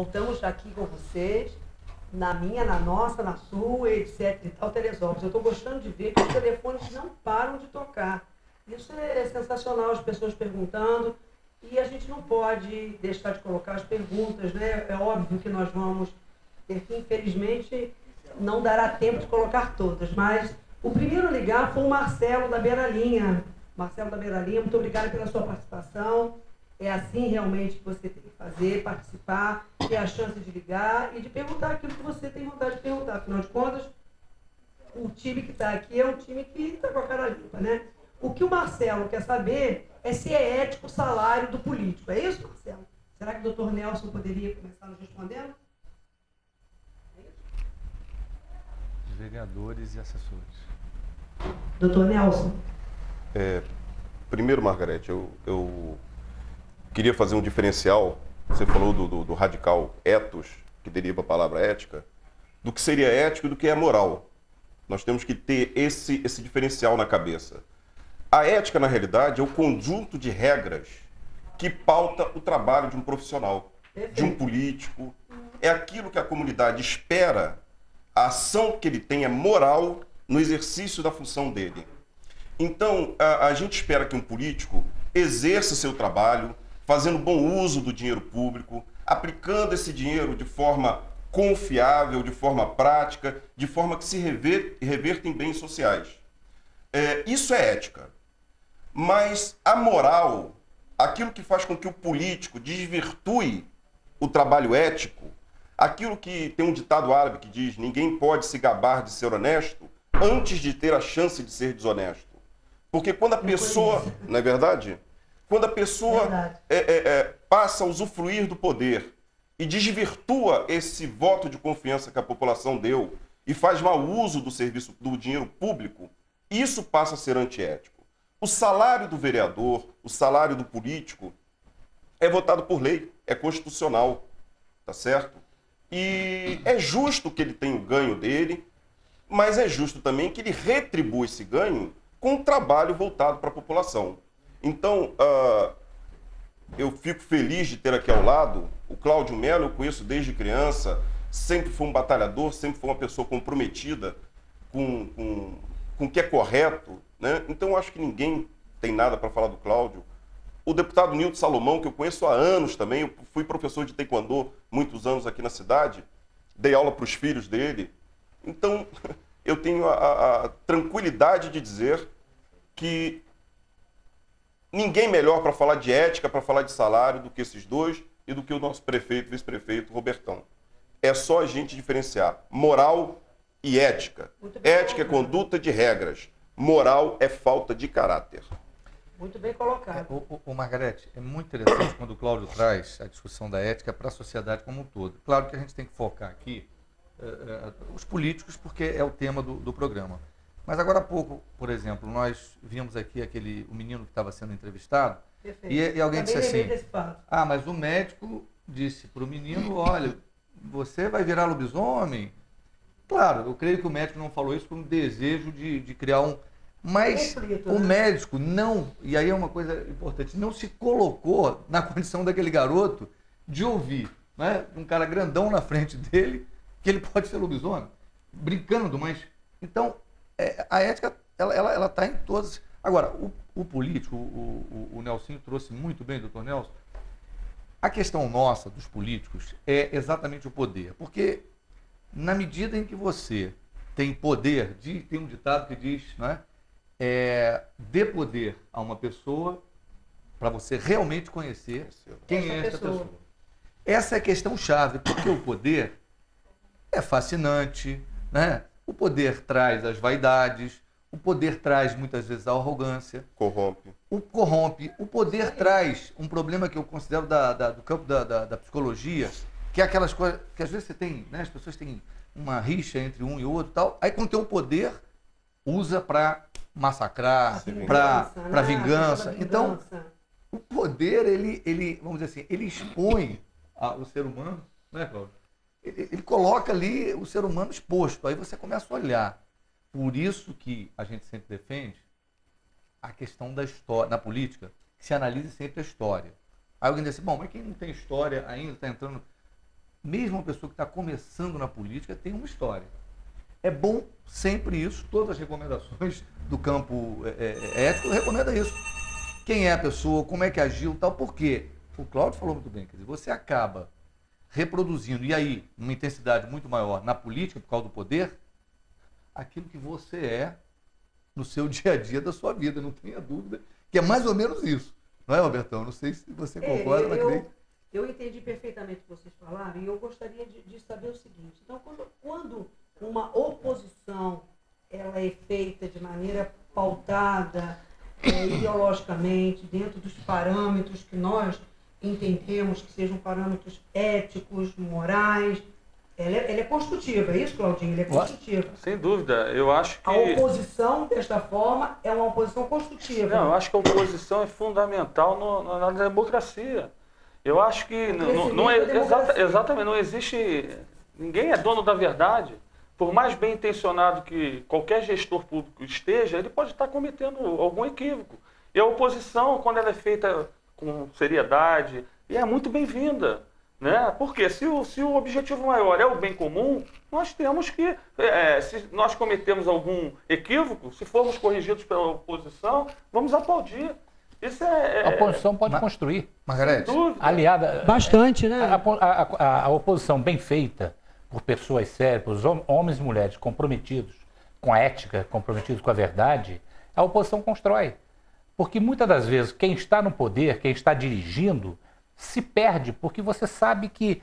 voltamos aqui com vocês, na minha, na nossa, na sua, etc. e tal, Teresópolis. Eu estou gostando de ver que os telefones não param de tocar. Isso é sensacional, as pessoas perguntando, e a gente não pode deixar de colocar as perguntas, né? É óbvio que nós vamos ter que, infelizmente, não dará tempo de colocar todas, mas o primeiro a ligar foi o Marcelo da Beiralinha. Marcelo da Beiralinha, muito obrigada pela sua participação. É assim realmente que você tem que fazer, participar, ter a chance de ligar e de perguntar aquilo que você tem vontade de perguntar. Afinal de contas, o time que está aqui é um time que está com a cara limpa, né? O que o Marcelo quer saber é se é ético o salário do político. É isso, Marcelo? Será que o doutor Nelson poderia começar nos respondendo? Vereadores e assessores. Doutor Nelson. Primeiro, Margarete, eu queria fazer um diferencial. Você falou do radical ethos, que deriva a palavra ética, do que seria ético e do que é moral. Nós temos que ter esse diferencial na cabeça. A ética, na realidade, é o conjunto de regras que pauta o trabalho de um profissional, de um político. É aquilo que a comunidade espera, a ação que ele tem é moral no exercício da função dele. Então, a gente espera que um político exerça seu trabalho, fazendo bom uso do dinheiro público, aplicando esse dinheiro de forma confiável, de forma prática, de forma que se reverta em bens sociais. Isso é ética. Mas a moral, aquilo que faz com que o político desvirtue o trabalho ético, aquilo que tem um ditado árabe que diz: ninguém pode se gabar de ser honesto antes de ter a chance de ser desonesto. Porque quando a pessoa, não é verdade? Quando a pessoa passa a usufruir do poder e desvirtua esse voto de confiança que a população deu e faz mau uso do serviço do dinheiro público, isso passa a ser antiético. O salário do vereador, o salário do político é votado por lei, é constitucional, tá certo? E é justo que ele tenha o ganho dele, mas é justo também que ele retribua esse ganho com um trabalho voltado para a população. Então, eu fico feliz de ter aqui ao lado o Cláudio Mello. Eu conheço desde criança, sempre foi um batalhador, sempre foi uma pessoa comprometida com o que é correto, né? Então, eu acho que ninguém tem nada para falar do Cláudio. O deputado Nilton Salomão, que eu conheço há anos também, eu fui professor de taekwondo muitos anos aqui na cidade, dei aula para os filhos dele. Então, eu tenho a tranquilidade de dizer que ninguém melhor para falar de ética, para falar de salário do que esses dois e do que o nosso prefeito, vice-prefeito, Robertão. É só a gente diferenciar moral e ética. Ética é conduta de regras. Moral é falta de caráter. Muito bem colocado. Margarete, é muito interessante quando o Cláudio traz a discussão da ética para a sociedade como um todo. Claro que a gente tem que focar aqui os políticos, porque é o tema do programa. Mas agora há pouco, por exemplo, nós vimos aqui o menino que estava sendo entrevistado, e alguém disse assim: mas o médico disse para o menino: olha, você vai virar lobisomem. Claro, eu creio que o médico não falou isso por um desejo de criar um... Mas o médico não, e aí é uma coisa importante, não se colocou na condição daquele garoto de ouvir, né, um cara grandão na frente dele, que ele pode ser lobisomem, brincando, mas... Então, a ética, ela está em todas... Agora, o político, o Nelsinho trouxe muito bem, doutor Nelson, a questão nossa, dos políticos, é exatamente o poder, porque na medida em que você tem poder, tem um ditado que diz, não é? Dê poder a uma pessoa para você realmente conhecer quem é essa pessoa. Essa é a questão chave, porque o poder é fascinante, né? O poder traz as vaidades, o poder traz muitas vezes a arrogância. Corrompe. O poder traz um problema que eu considero do campo da psicologia, que é aquelas coisas que às vezes você tem, né? As pessoas têm uma rixa entre um e outro e tal, aí quando tem o poder, usa para massacrar, para vingança. Então, o poder, ele, vamos dizer assim, ele expõe o ser humano, né, Cláudio? Ele coloca ali o ser humano exposto, aí você começa a olhar. Por isso que a gente sempre defende a questão da história, na política, que se analise sempre a história. Aí alguém diz assim: bom, mas quem não tem história ainda está entrando... mesmo uma pessoa que está começando na política, tem uma história. É bom sempre isso, todas as recomendações do campo ético recomendam isso. Quem é a pessoa, como é que agiu, tal, por quê? O Cláudio falou muito bem, quer dizer, você acaba reproduzindo, e aí, numa intensidade muito maior na política, por causa do poder, aquilo que você é no seu dia a dia da sua vida, não tenha dúvida, que é mais ou menos isso. Não é, Robertão? Não sei se você concorda, mas eu entendi perfeitamente o que vocês falaram e eu gostaria de saber o seguinte. Então, quando uma oposição ela é feita de maneira pautada, ideologicamente, dentro dos parâmetros que nós entendemos que sejam parâmetros éticos, morais, ela é construtiva, é isso, Claudinho? Ela é construtiva. Sem dúvida, eu acho que... A oposição, desta forma, é uma oposição construtiva. Não, eu acho que a oposição é fundamental na democracia. Eu acho que não é exatamente, não existe... Ninguém é dono da verdade. Por mais bem intencionado que qualquer gestor público esteja, ele pode estar cometendo algum equívoco. E a oposição, quando ela é feita com seriedade, é muito bem-vinda. Né? Porque se o objetivo maior é o bem comum, nós temos que, se nós cometemos algum equívoco, se formos corrigidos pela oposição, vamos aplaudir. Isso a oposição pode construir. Margarete, aliada. Bastante, né? A oposição bem feita por pessoas sérias, por homens e mulheres comprometidos com a ética, comprometidos com a verdade, a oposição constrói. Porque muitas das vezes quem está no poder, quem está dirigindo, se perde, porque você sabe que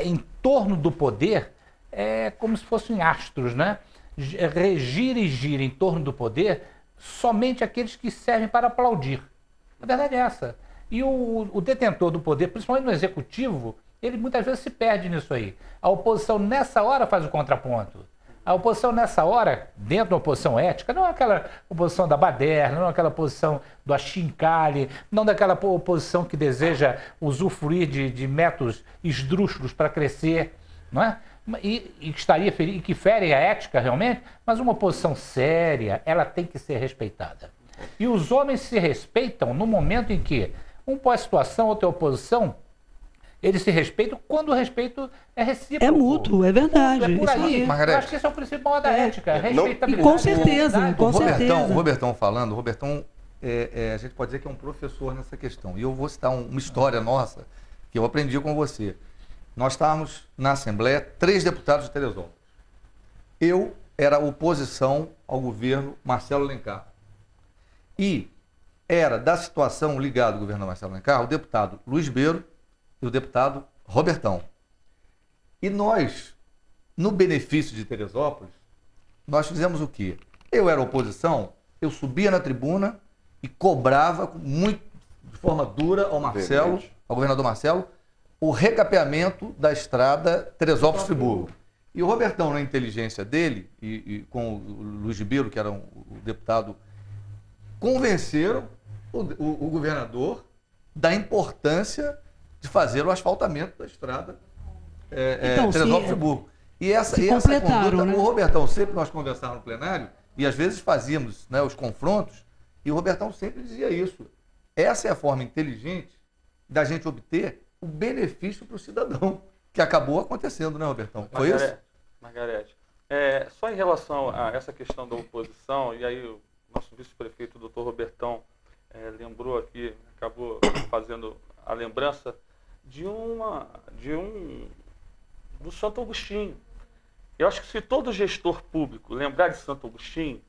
em torno do poder é como se fossem astros, né? Gira e gira em torno do poder somente aqueles que servem para aplaudir. A verdade é essa. E o detentor do poder, principalmente no executivo, ele muitas vezes se perde nisso aí. A oposição nessa hora faz o contraponto. A oposição nessa hora, dentro da oposição ética, não é aquela oposição da baderna, não é aquela oposição do achincalhe, não daquela oposição que deseja usufruir de métodos esdrúxulos para crescer, não é? E que ferem a ética realmente, mas uma oposição séria, ela tem que ser respeitada. E os homens se respeitam no momento em que, um pós-situação, outra oposição, eles se respeitam quando o respeito é recíproco. É mútuo, é verdade. É por aí. Margarete, eu acho que esse é o principal da ética, respeitabilidade. E com certeza, com certeza. O Robertão falando, o Robertão, a gente pode dizer que é um professor nessa questão. E eu vou citar uma história nossa que eu aprendi com você. Nós estávamos na Assembleia, 3 deputados de Teresópolis. Eu era oposição ao governo Marcelo Alencar. E era da situação ligada ao governo Marcelo Alencar o deputado Luiz Beiro e o deputado Robertão. E nós, no benefício de Teresópolis, nós fizemos o quê? Eu era oposição, eu subia na tribuna e cobrava de forma dura ao Marcelo, ao governador Marcelo, o recapeamento da estrada Teresópolis-Friburgo. E o Robertão, na inteligência dele, e com o Luiz Beiro, que era o deputado, convenceram o governador da importância de fazer o asfaltamento da estrada Teresópolis-Friburgo. E essa conduta, né? O Robertão, sempre nós conversávamos no plenário, e às vezes fazíamos, né, os confrontos, e o Robertão sempre dizia isso. Essa é a forma inteligente da gente obter o benefício para o cidadão, que acabou acontecendo, né, Robertão? Foi isso? Margarete, só em relação a essa questão da oposição, e aí o nosso vice-prefeito, o doutor Robertão, lembrou aqui, acabou fazendo a lembrança do Santo Agostinho. Eu acho que se todo gestor público lembrar de Santo Agostinho,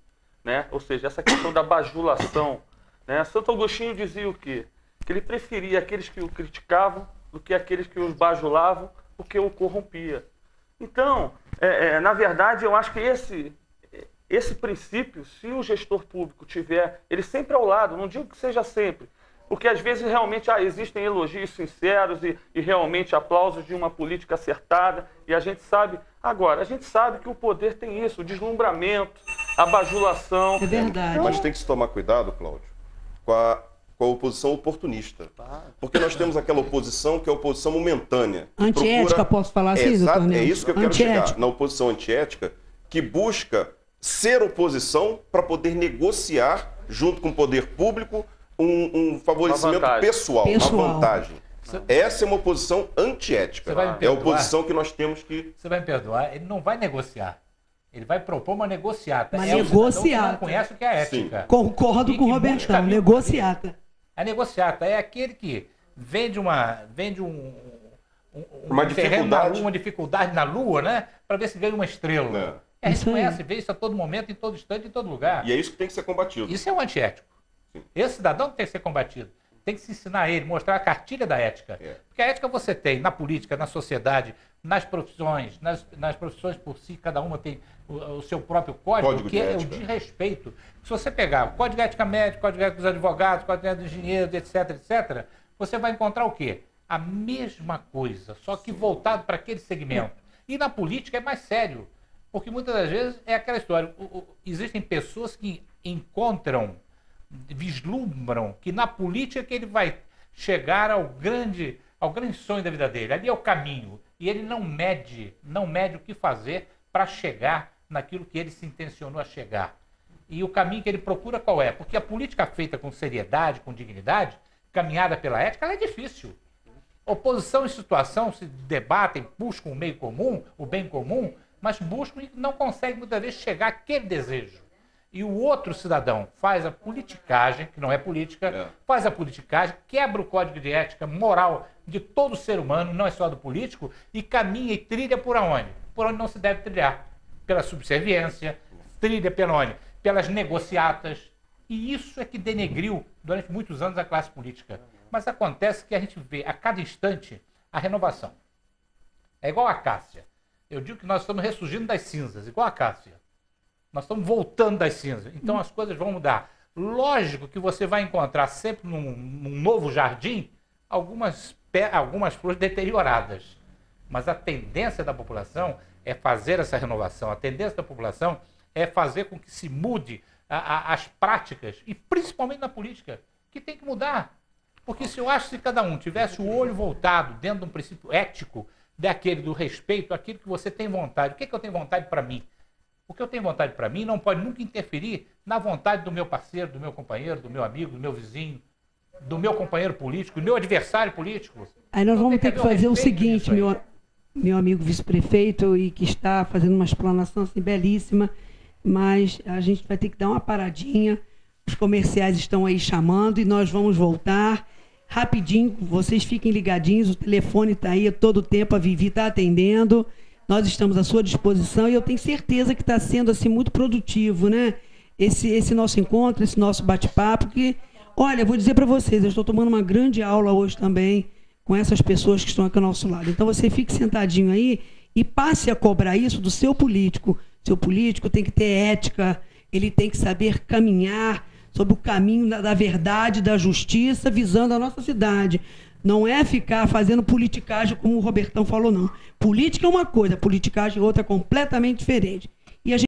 né, ou seja, essa questão da bajulação, né, Santo Agostinho dizia o quê? Que ele preferia aqueles que o criticavam do que aqueles que os bajulavam, porque o corrompia. Então, na verdade, eu acho que esse princípio, se o gestor público tiver ele sempre ao lado, não digo que seja sempre, porque às vezes realmente existem elogios sinceros e realmente aplausos de uma política acertada, e a gente sabe que o poder tem isso, o deslumbramento, a bajulação. É verdade. Mas tem que se tomar cuidado, Cláudio, com a oposição oportunista. Porque nós temos aquela oposição que é a oposição momentânea. Antiética, posso falar assim, doutor Nelson? É isso que eu quero chegar. Na oposição antiética, que busca ser oposição para poder negociar, junto com o poder público, um favorecimento pessoal, uma vantagem. Essa é uma oposição antiética. Você vai me É a perdoar? oposição que nós temos que... Você vai me perdoar, ele não vai negociar. Ele vai propor uma negociata. Uma é o cidadão que negociata. não conhece o que é ética. Concordo E com o que Robertão, busca negociata. A negociata é aquele que vende um Uma terreno na dificuldade. Lua, uma dificuldade na Lua, né? Para ver se ganha uma estrela. A gente Isso aí. conhece, vê isso a todo momento, em todo instante, em todo lugar. E é isso que tem que ser combatido. Isso é um antiético. Sim. Esse cidadão tem que ser combatido. Tem que se ensinar a ele, mostrar a cartilha da ética. É. Porque a ética você tem na política, na sociedade, nas profissões, nas profissões por si, cada uma tem o seu próprio código que de é ética. o de respeito. Se você pegar o código de ética médico, código de ética dos advogados, código de ética dos engenheiros, etc., você vai encontrar o quê? A mesma coisa, só que voltado para aquele segmento. E na política é mais sério, porque muitas das vezes é aquela história. Existem pessoas que encontram, vislumbram que na política que ele vai chegar ao grande sonho da vida dele. Ali é o caminho. E ele não mede o que fazer para chegar naquilo que ele se intencionou a chegar. E o caminho que ele procura qual é? Porque a política feita com seriedade, com dignidade, caminhada pela ética, ela é difícil. Oposição e situação se debatem, buscam o meio comum, o bem comum, mas buscam e não conseguem muitas vezes chegar àquele desejo. E o outro cidadão faz a politicagem, que não é política, faz a politicagem, quebra o código de ética moral de todo ser humano, não é só do político, e caminha e trilha por onde? Por onde não se deve trilhar. Pela subserviência, trilha pela onde? Pelas negociatas. E isso é que denegriu durante muitos anos a classe política. Mas acontece que a gente vê a cada instante a renovação. É igual a Cássia. Eu digo que nós estamos ressurgindo das cinzas, igual a Cássia. Nós estamos voltando das cinzas. Então as coisas vão mudar. Lógico que você vai encontrar sempre num novo jardim algumas flores deterioradas. Mas a tendência da população é fazer essa renovação. A tendência da população é fazer com que se mude as práticas, e principalmente na política, que tem que mudar. Porque se eu acho que cada um tivesse o olho voltado dentro de um princípio ético, daquele do respeito, aquilo que você tem vontade. O que é que eu tenho vontade para mim? O que eu tenho vontade para mim não pode nunca interferir na vontade do meu parceiro, do meu companheiro, do meu amigo, do meu vizinho, do meu companheiro político, do meu adversário político. Aí nós vamos ter que fazer o seguinte, nisso aí. meu amigo vice-prefeito, e que está fazendo uma explanação assim, belíssima, mas a gente vai ter que dar uma paradinha. Os comerciais estão aí chamando e nós vamos voltar rapidinho. Vocês fiquem ligadinhos, o telefone está aí todo o tempo, a Vivi está atendendo. Nós estamos à sua disposição e eu tenho certeza que está sendo assim, muito produtivo, né? Esse nosso encontro, esse nosso bate-papo, que, olha, eu vou dizer para vocês, eu estou tomando uma grande aula hoje também com essas pessoas que estão aqui ao nosso lado. Então você fique sentadinho aí e passe a cobrar isso do seu político. Seu político tem que ter ética, ele tem que saber caminhar sobre o caminho da verdade, da justiça, visando a nossa cidade. Não é ficar fazendo politicagem, como o Robertão falou, não. Política é uma coisa, politicagem é outra, completamente diferente.